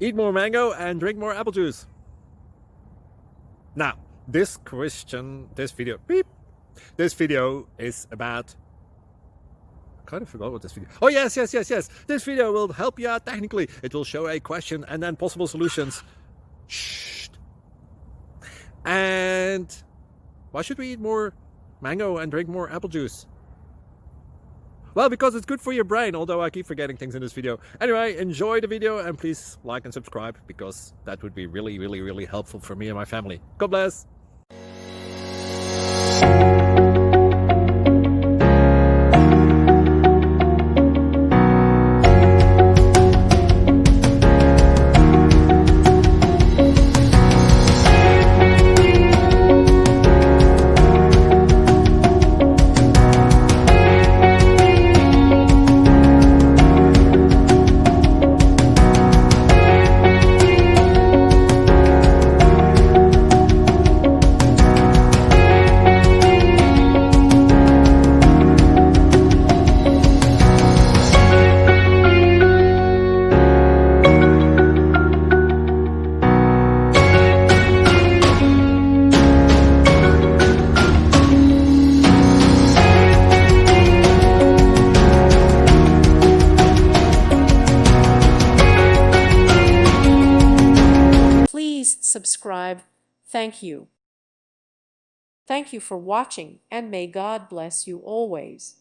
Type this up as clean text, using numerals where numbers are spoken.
Eat more mango and drink more apple juice. Now, this video is about... I kind of forgot what this video... Oh, yes. This video will help you out technically. It will show a question and then possible solutions. Shh. And why should we eat more mango and drink more apple juice? Well, because it's good for your brain, although I keep forgetting things in this video. Anyway, enjoy the video and please like and subscribe, because that would be really helpful for me and my family. God bless! Please subscribe. Thank you. Thank you for watching, and may God bless you always.